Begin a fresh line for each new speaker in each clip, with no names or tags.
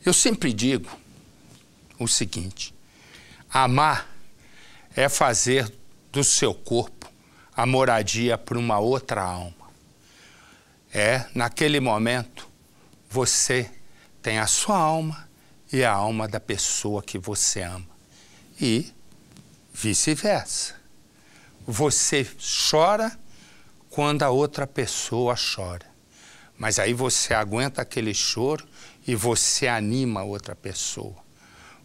Eu sempre digo o seguinte: amar é fazer do seu corpo a moradia para uma outra alma. Naquele momento, você tem a sua alma e a alma da pessoa que você ama. E vice-versa. Você chora quando a outra pessoa chora. Mas aí você aguenta aquele choro e você anima a outra pessoa.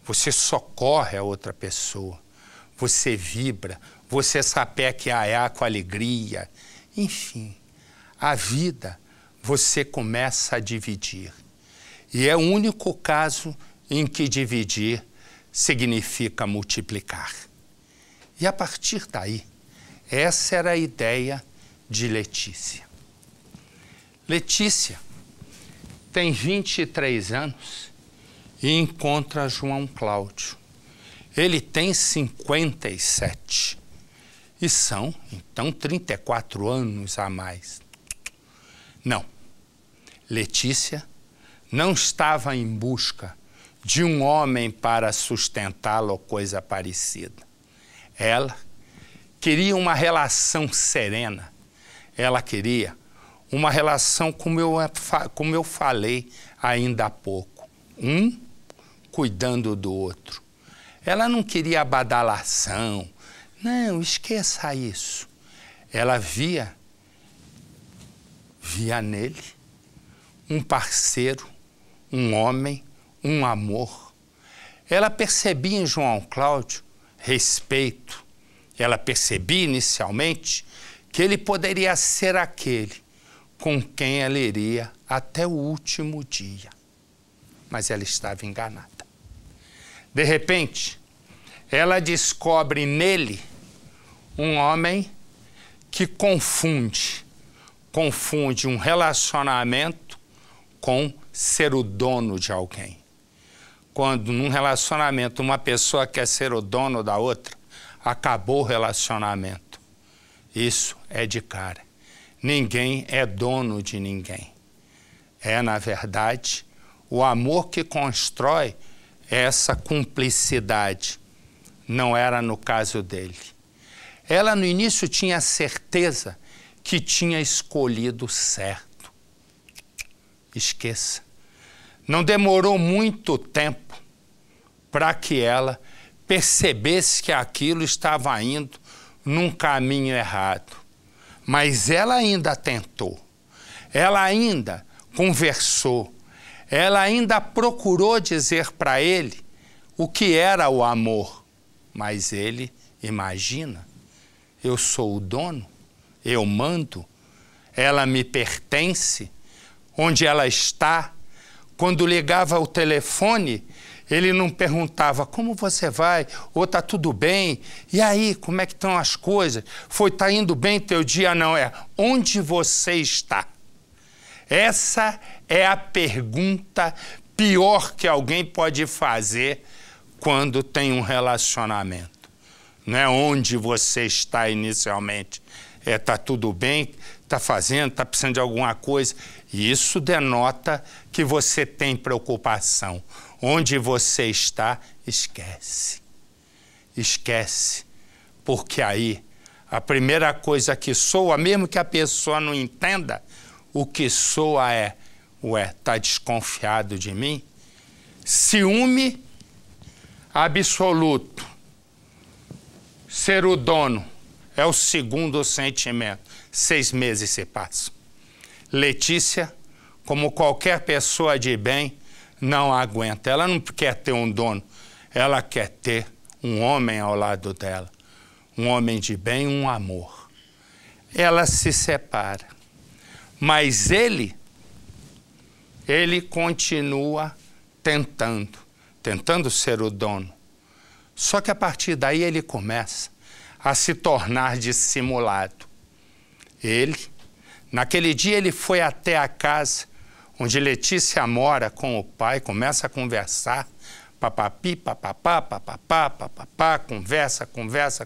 Você socorre a outra pessoa. Você vibra, você sapeca com alegria. Enfim, a vida você começa a dividir. E é o único caso em que dividir significa multiplicar. E a partir daí, essa era a ideia de Letícia. Letícia tem 23 anos e encontra João Cláudio. Ele tem 57 e são, então, 34 anos a mais. Não, Letícia não estava em busca de um homem para sustentá-la ou coisa parecida. Ela queria uma relação serena. Ela queria uma relação, como eu falei ainda há pouco, um cuidando do outro. Ela não queria badalação, não, esqueça isso. Ela via nele um parceiro, um homem, um amor. Ela percebia em João Cláudio respeito. Ela percebia inicialmente que ele poderia ser aquele com quem ela iria até o último dia. Mas ela estava enganada. De repente, ela descobre nele um homem que confunde um relacionamento com ser o dono de alguém. Quando num relacionamento uma pessoa quer ser o dono da outra, acabou o relacionamento. Isso é de cara. Ninguém é dono de ninguém. Na verdade, o amor que constrói essa cumplicidade. Não era no caso dele. Ela no início tinha certeza que tinha escolhido certo. Esqueça. Não demorou muito tempo para que ela percebesse que aquilo estava indo num caminho errado. Mas ela ainda tentou, ela ainda conversou, ela ainda procurou dizer para ele o que era o amor. Mas ele imagina, eu sou o dono, eu mando, ela me pertence, onde ela está. Quando ligava o telefone, ele não perguntava como você vai, ou tá tudo bem, e aí, como é que estão as coisas? Tá indo bem teu dia? Não, onde você está? Essa é a pergunta pior que alguém pode fazer quando tem um relacionamento. Não é onde você está inicialmente. Tá tudo bem, tá fazendo, tá precisando de alguma coisa. Isso denota que você tem preocupação. Onde você está, esquece. Esquece. Porque aí, a primeira coisa que soa, mesmo que a pessoa não entenda, o que soa tá desconfiado de mim? Ciúme absoluto. Ser o dono é o segundo sentimento. 6 meses se passam. Letícia, como qualquer pessoa de bem, não aguenta. Ela não quer ter um dono, ela quer ter um homem ao lado dela. Um homem de bem, um amor. Ela se separa. Mas ele continua tentando ser o dono. Só que a partir daí ele começa a se tornar dissimulado. Naquele dia ele foi até a casa onde Letícia mora com o pai, começa a conversar, papapi, papapá, papapá, papapá, conversa,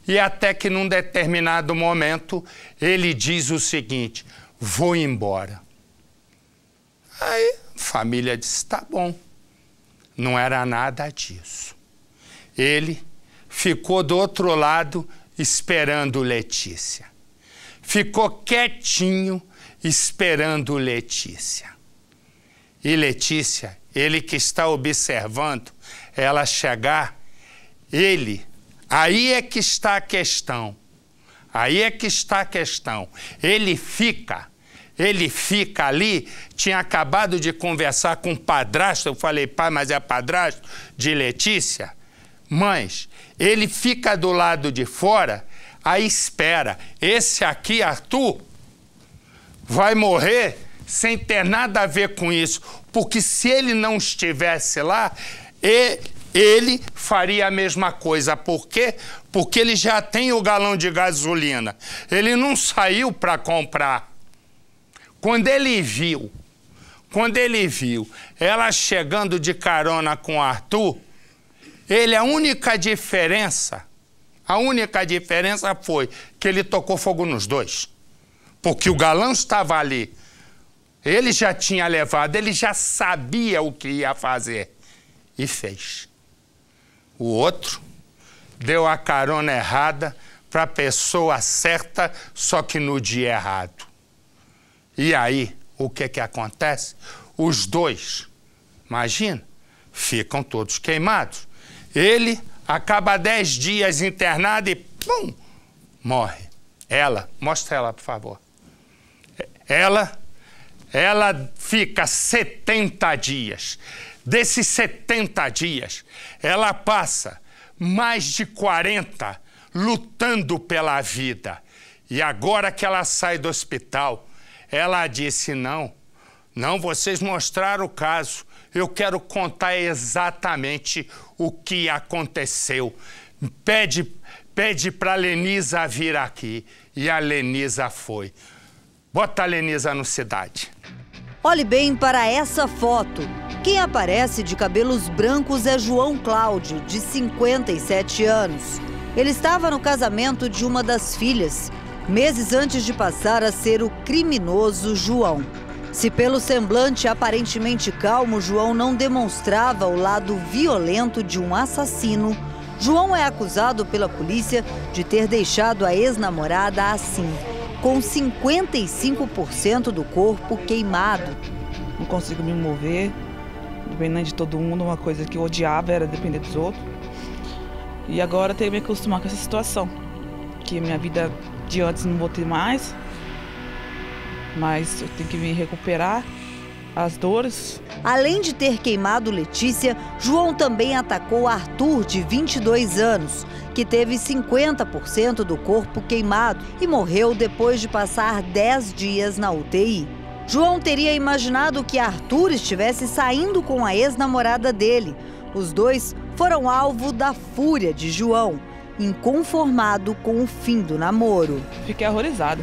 e até que num determinado momento ele diz o seguinte: vou embora. Aí A família disse, tá bom. Não era nada disso. Ele ficou do outro lado esperando Letícia. Ficou quietinho esperando Letícia. E Letícia, ele que está observando ela chegar, aí é que está a questão. Aí é que está a questão. Ele fica ali, tinha acabado de conversar com o padrasto, eu falei, pai, mas é padrasto de Letícia? Mães, ele fica do lado de fora, aí espera. Esse aqui, Arthur, vai morrer sem ter nada a ver com isso, porque se ele não estivesse lá, ele faria a mesma coisa. Por quê? Porque ele já tem o galão de gasolina. Ele não saiu para comprar. Quando ele viu ela chegando de carona com o Arthur, a única diferença foi que ele tocou fogo nos dois. Porque o galão estava ali. Ele já tinha levado, ele já sabia o que ia fazer. E fez. O outro deu a carona errada para a pessoa certa, só que no dia errado. E aí, o que acontece? Os dois, imagina, ficam todos queimados. Ele acaba 10 dias internado e, pum, morre. Ela, mostra ela, por favor. Ela fica 70 dias. Desses 70 dias, ela passa mais de 40 lutando pela vida. E agora que ela sai do hospital, ela disse, não, vocês mostraram o caso. Eu quero contar exatamente o que aconteceu. Pede para a Lenisa vir aqui. E a Lenisa foi. Bota a Lenisa no Cidade.
Olhe bem para essa foto. Quem aparece de cabelos brancos é João Cláudio, de 57 anos. Ele estava no casamento de uma das filhas, meses antes de passar a ser o criminoso João. Se pelo semblante aparentemente calmo, João não demonstrava o lado violento de um assassino, João é acusado pela polícia de ter deixado a ex-namorada assim, com 55% do corpo queimado.
Não consigo me mover, dependendo de todo mundo. Uma coisa que eu odiava era depender dos outros. E agora tenho que me acostumar com essa situação, que minha vida de antes não vou ter mais, mas eu tenho que me recuperar as dores.
Além de ter queimado Letícia, João também atacou Arthur, de 22 anos, que teve 50% do corpo queimado e morreu depois de passar 10 dias na UTI. João teria imaginado que Arthur estivesse saindo com a ex-namorada dele. Os dois foram alvo da fúria de João, inconformado com o fim do namoro.
Fiquei horrorizada.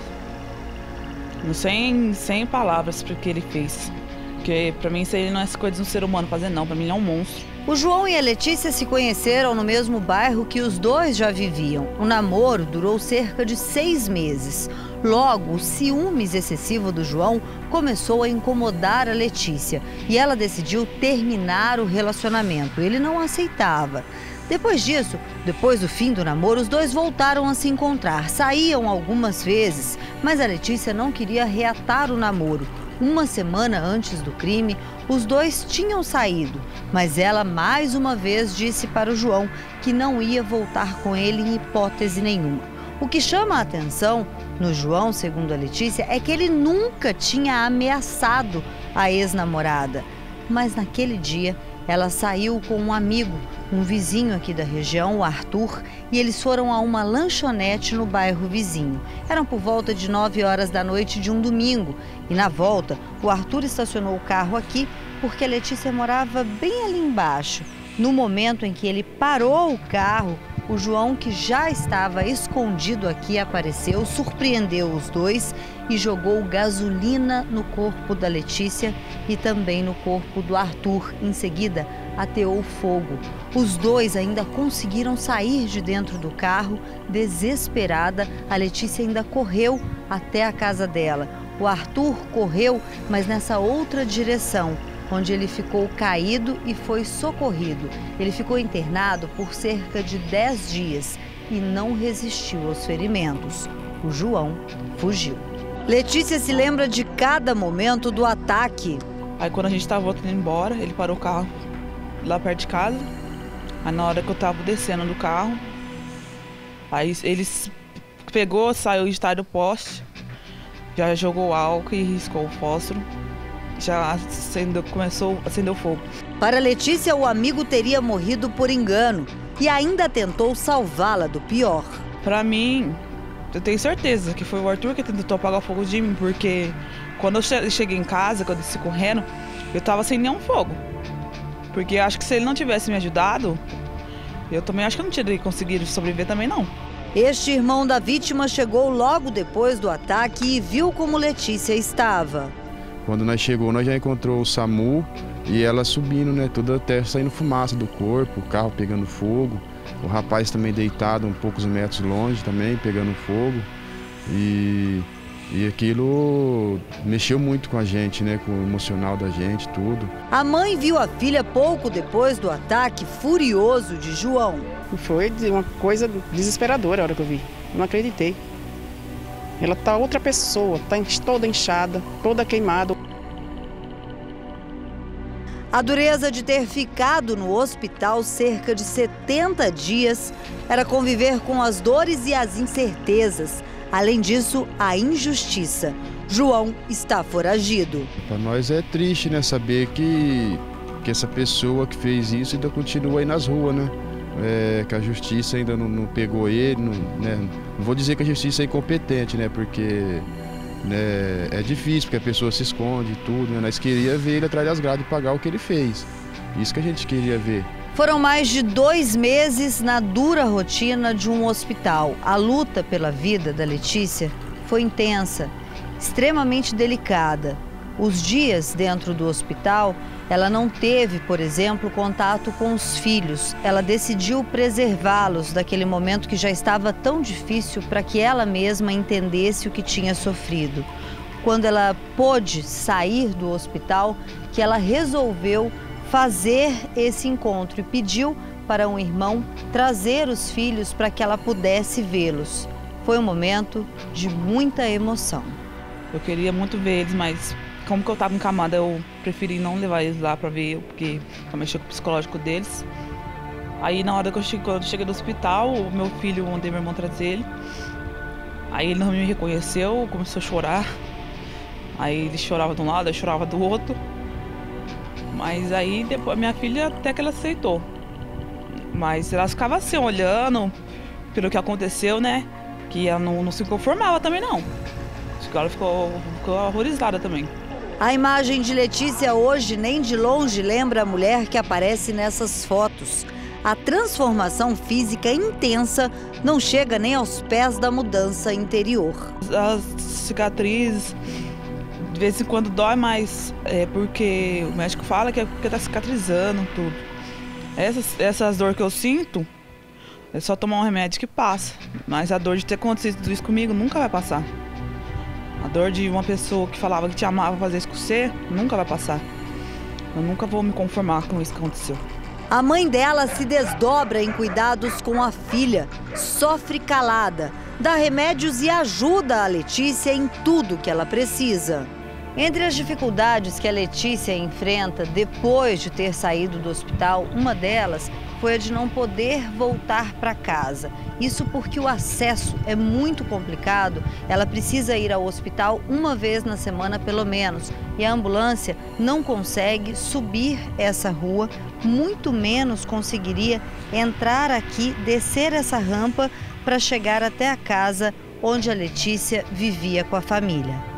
Sem palavras para o que ele fez. Porque para mim isso aí não é coisa de um ser humano fazer, não. Para mim ele é um monstro.
O João e a Letícia se conheceram no mesmo bairro que os dois já viviam. O namoro durou cerca de 6 meses. Logo, o ciúmes excessivo do João começou a incomodar a Letícia e ela decidiu terminar o relacionamento. Ele não aceitava. Depois disso, depois do fim do namoro, os dois voltaram a se encontrar. Saíam algumas vezes, mas a Letícia não queria reatar o namoro. Uma semana antes do crime, os dois tinham saído, mas ela mais uma vez disse para o João que não ia voltar com ele em hipótese nenhuma. O que chama a atenção no João, segundo a Letícia, é que ele nunca tinha ameaçado a ex-namorada. Mas naquele dia, ela saiu com um amigo, um vizinho aqui da região, o Arthur, e eles foram a uma lanchonete no bairro vizinho. Eram por volta de 9 horas da noite de um domingo. E na volta, o Arthur estacionou o carro aqui porque a Letícia morava bem ali embaixo. No momento em que ele parou o carro, o João, que já estava escondido aqui, apareceu, surpreendeu os dois e jogou gasolina no corpo da Letícia e também no corpo do Arthur. Em seguida, ateou fogo. Os dois ainda conseguiram sair de dentro do carro. Desesperada, a Letícia ainda correu até a casa dela. O Arthur correu, mas nessa outra direção. onde ele ficou caído e foi socorrido. Ele ficou internado por cerca de 10 dias e não resistiu aos ferimentos. O João fugiu. Letícia se lembra de cada momento do ataque.
Aí quando a gente estava voltando embora, ele parou o carro lá perto de casa. Aí na hora que eu estava descendo do carro, aí ele pegou, saiu de trás do poste, já jogou álcool e riscou o fósforo. Já começou a acender o fogo.
Para Letícia, o amigo teria morrido por engano e ainda tentou salvá-la do pior.
Para mim, eu tenho certeza que foi o Arthur que tentou apagar o fogo de mim, porque quando eu cheguei em casa, quando eu desci correndo, eu estava sem nenhum fogo. Porque acho que se ele não tivesse me ajudado, eu também acho que eu não teria conseguido sobreviver também não.
Este irmão da vítima chegou logo depois do ataque e viu como Letícia estava.
Quando nós chegou, nós já encontrou o SAMU e ela subindo, né, toda a terra saindo fumaça do corpo, o carro pegando fogo, o rapaz também deitado um poucos metros longe também, pegando fogo. E aquilo mexeu muito com a gente, né, com o emocional da gente, tudo.
A mãe viu a filha pouco depois do ataque furioso de João.
Foi uma coisa desesperadora a hora que eu vi, não acreditei. Ela tá outra pessoa, tá toda inchada, toda queimada.
A dureza de ter ficado no hospital cerca de 70 dias era conviver com as dores e as incertezas. Além disso, a injustiça. João está foragido.
Para nós é triste, né, saber que essa pessoa que fez isso ainda continua aí nas ruas, né? Que a justiça ainda não pegou ele, né? Não vou dizer que a justiça é incompetente, né? Porque né, é difícil, porque a pessoa se esconde e tudo, né? Nós queríamos ver ele atrás das grades e pagar o que ele fez. Isso que a gente queria ver.
Foram mais de 2 meses na dura rotina de um hospital. A luta pela vida da Letícia foi intensa, extremamente delicada. Os dias dentro do hospital, ela não teve, por exemplo, contato com os filhos. Ela decidiu preservá-los daquele momento que já estava tão difícil para que ela mesma entendesse o que tinha sofrido. Quando ela pôde sair do hospital, que ela resolveu fazer esse encontro e pediu para um irmão trazer os filhos para que ela pudesse vê-los. Foi um momento de muita emoção.
Eu queria muito ver eles, mas como que eu estava encamada, eu preferi não levar eles lá para ver, porque eu mexi com o psicológico deles. Aí na hora que quando eu cheguei do hospital, o meu filho, mandei meu irmão trazer ele. Aí ele não me reconheceu, começou a chorar. Aí ele chorava de um lado, eu chorava do outro. Mas aí depois minha filha até que ela aceitou. Mas ela ficava assim, olhando pelo que aconteceu, né? Que ela não se conformava também não. Ela ficou horrorizada também.
A imagem de Letícia hoje nem de longe lembra a mulher que aparece nessas fotos. A transformação física intensa não chega nem aos pés da mudança interior.
As cicatrizes, de vez em quando dói mais, porque o médico fala que é porque está cicatrizando tudo. Essas dores que eu sinto, é só tomar um remédio que passa. Mas a dor de ter acontecido tudo isso comigo nunca vai passar. A dor de uma pessoa que falava que te amava fazer isso com você, nunca vai passar. Eu nunca vou me conformar com isso que aconteceu.
A mãe dela se desdobra em cuidados com a filha, sofre calada, dá remédios e ajuda a Letícia em tudo que ela precisa. Entre as dificuldades que a Letícia enfrenta depois de ter saído do hospital, uma delas foi a de não poder voltar para casa. Isso porque o acesso é muito complicado, ela precisa ir ao hospital uma vez na semana pelo menos. E a ambulância não consegue subir essa rua, muito menos conseguiria entrar aqui, descer essa rampa para chegar até a casa onde a Letícia vivia com a família.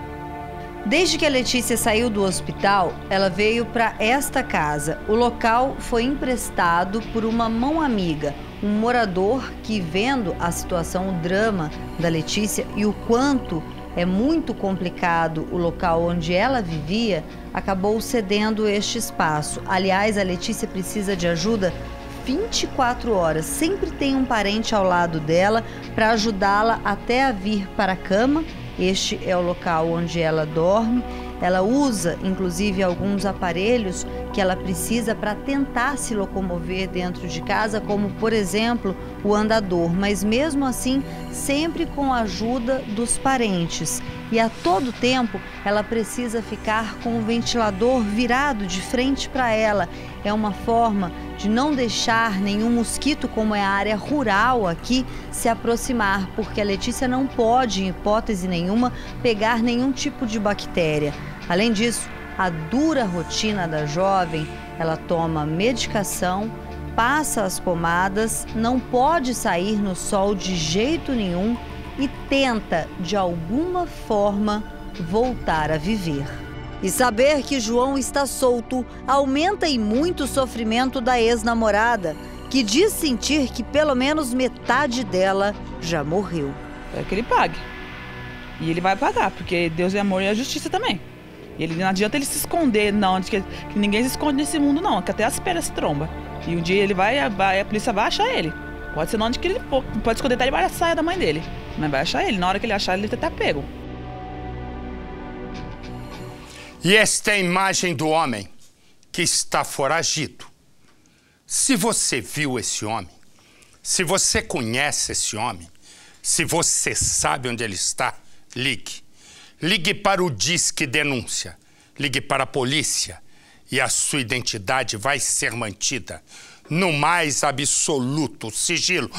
Desde que a Letícia saiu do hospital, ela veio para esta casa. O local foi emprestado por uma mão amiga, um morador que, vendo a situação, o drama da Letícia e o quanto é muito complicado o local onde ela vivia, acabou cedendo este espaço. Aliás, a Letícia precisa de ajuda 24 horas. Sempre tem um parente ao lado dela para ajudá-la até a vir para a cama. Este é o local onde ela dorme. Ela usa, inclusive, alguns aparelhos que ela precisa para tentar se locomover dentro de casa, como, por exemplo, o andador, mas mesmo assim, sempre com a ajuda dos parentes. E a todo tempo, ela precisa ficar com o ventilador virado de frente para ela. É uma forma de não deixar nenhum mosquito, como é a área rural aqui, se aproximar, porque a Letícia não pode, em hipótese nenhuma, pegar nenhum tipo de bactéria. Além disso, a dura rotina da jovem, ela toma medicação, passa as pomadas, não pode sair no sol de jeito nenhum e tenta, de alguma forma, voltar a viver. E saber que João está solto aumenta em muito o sofrimento da ex-namorada, que diz sentir que pelo menos metade dela já morreu.
É que ele pague. E ele vai pagar, porque Deus é amor e a justiça também. Ele, não adianta ele se esconder, não, que ninguém se esconde nesse mundo, não, que até as pedras se tromba. E um dia ele a polícia vai achar ele. Pode ser onde que ele for, pode esconder até debaixo da saia da mãe dele. Mas vai achar ele, na hora que ele achar, ele vai estar pego.
E esta é a imagem do homem que está foragido. Se você viu esse homem, se você conhece esse homem, se você sabe onde ele está, ligue. Ligue para o Disque Denúncia, ligue para a polícia e a sua identidade vai ser mantida no mais absoluto sigilo.